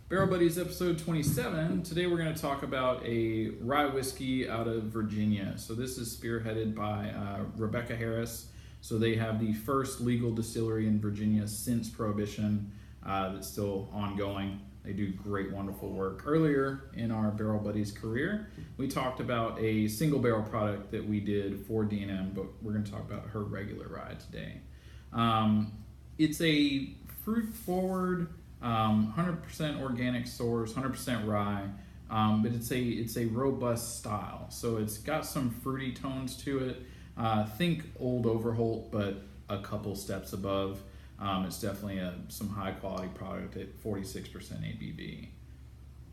Barrel Buddies episode 27. Today we're going to talk about a rye whiskey out of Virginia. So this is spearheaded by Rebecca Harris. So they have the first legal distillery in Virginia since Prohibition that's still ongoing. They do great, wonderful work. Earlier in our Barrel Buddies career, we talked about a single barrel product that we did for D&M, but we're going to talk about her regular rye today. It's a fruit-forward, 100% organic source, 100% rye, but it's a robust style. So it's got some fruity tones to it. Think Old Overholt, but a couple steps above. It's definitely some high quality product at 46% ABV.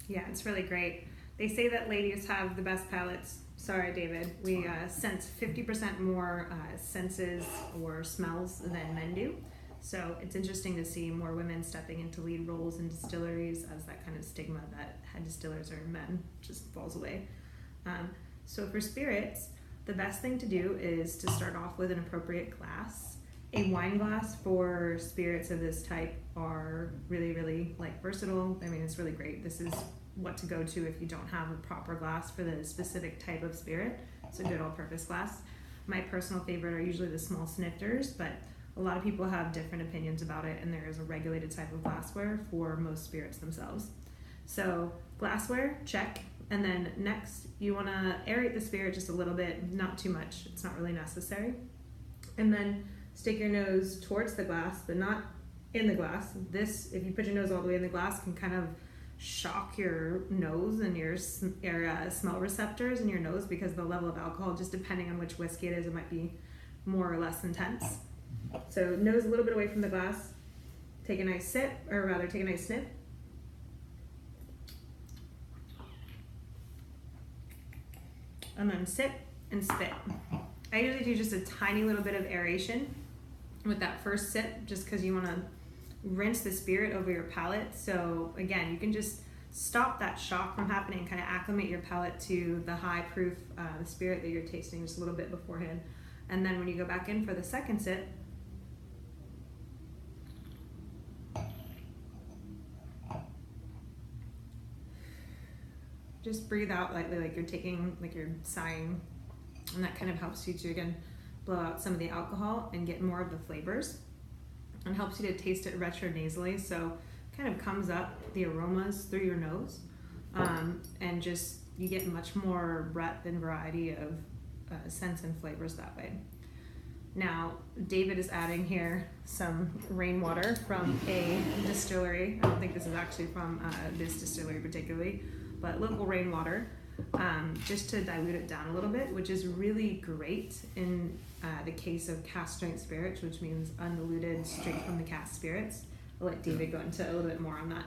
Yeah, it's really great. They say that ladies have the best palates. Sorry, David. We sense 50% more senses or smells than men do. So it's interesting to see more women stepping into lead roles in distilleries as that kind of stigma that head distillers are men just falls away. So for spirits, the best thing to do is to start off with an appropriate glass. A wine glass for spirits of this type are really, really versatile. I mean, it's really great. This is what to go to if you don't have a proper glass for the specific type of spirit. It's a good all-purpose glass. My personal favorite are usually the small snifters, but a lot of people have different opinions about it, and there is a regulated type of glassware for most spirits themselves. So glassware, check. And then next, you want to aerate the spirit just a little bit, not too much. It's not really necessary. And then stick your nose towards the glass, but not in the glass. This, if you put your nose all the way in the glass, can kind of shock your nose and your smell receptors in your nose because the level of alcohol, just depending on which whiskey it is, it might be more or less intense. So nose a little bit away from the glass, take a nice sip, or rather take a nice sniff. And then sip and spit. I usually do just a tiny little bit of aeration with that first sip, just because you want to rinse the spirit over your palate. So again, you can just stop that shock from happening, kind of acclimate your palate to the high proof spirit that you're tasting just a little bit beforehand. And then when you go back in for the second sip, just breathe out lightly, like you're sighing, and that kind of helps you to, again, blow out some of the alcohol and get more of the flavors, and helps you to taste it retronasally, so kind of comes up the aromas through your nose, and just you get much more breadth and variety of scents and flavors that way. Now, David is adding here some rainwater from a distillery. I don't think this is actually from this distillery particularly, but local rainwater, just to dilute it down a little bit, which is really great in the case of cask strength spirits, which means undiluted, straight from the cask spirits. I'll let David go into a little bit more on that.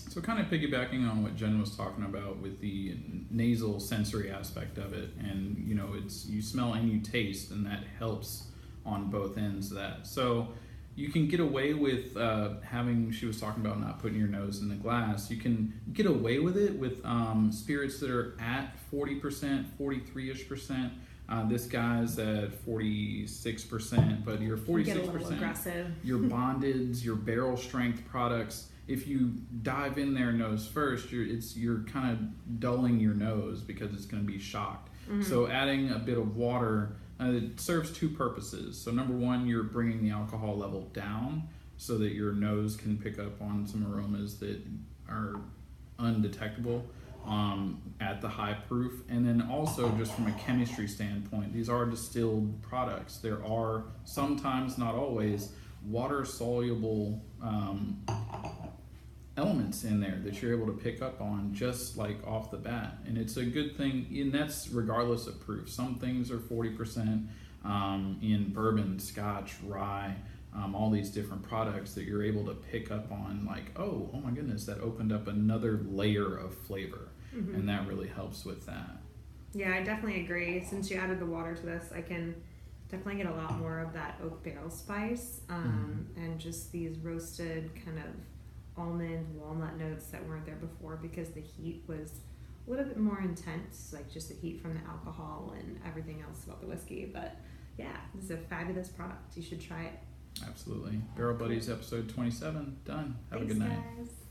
So kind of piggybacking on what Jen was talking about with the nasal sensory aspect of it, and it's you smell and you taste, and that helps on both ends of that. So you can get away with she was talking about not putting your nose in the glass. You can get away with it with spirits that are at 40%, 43-ish%. This guy's at 46%, but your 46%, your bondeds, your barrel strength products, if you dive in there nose first, you're kind of dulling your nose because it's going to be shocked. Mm-hmm. So adding a bit of water, it serves two purposes. So number one, you're bringing the alcohol level down so that your nose can pick up on some aromas that are undetectable at the high proof. And then also just from a chemistry standpoint, these are distilled products. There are sometimes, not always, water soluble elements in there that you're able to pick up on just like off the bat, and it's a good thing, and that's regardless of proof. Some things are 40% in bourbon, scotch, rye, all these different products that you're able to pick up on, like oh my goodness, that opened up another layer of flavor. Mm-hmm. And that really helps with that. Yeah, I definitely agree. Since you added the water to this, I can definitely get a lot more of that oak barrel spice, and just these roasted kind of almond, walnut notes that weren't there before because the heat was a little bit more intense, like just the heat from the alcohol and everything else about the whiskey. But yeah, this is a fabulous product. You should try it. Absolutely. Barrel Buddies episode 27 done. Have Thanks, a good night. Guys.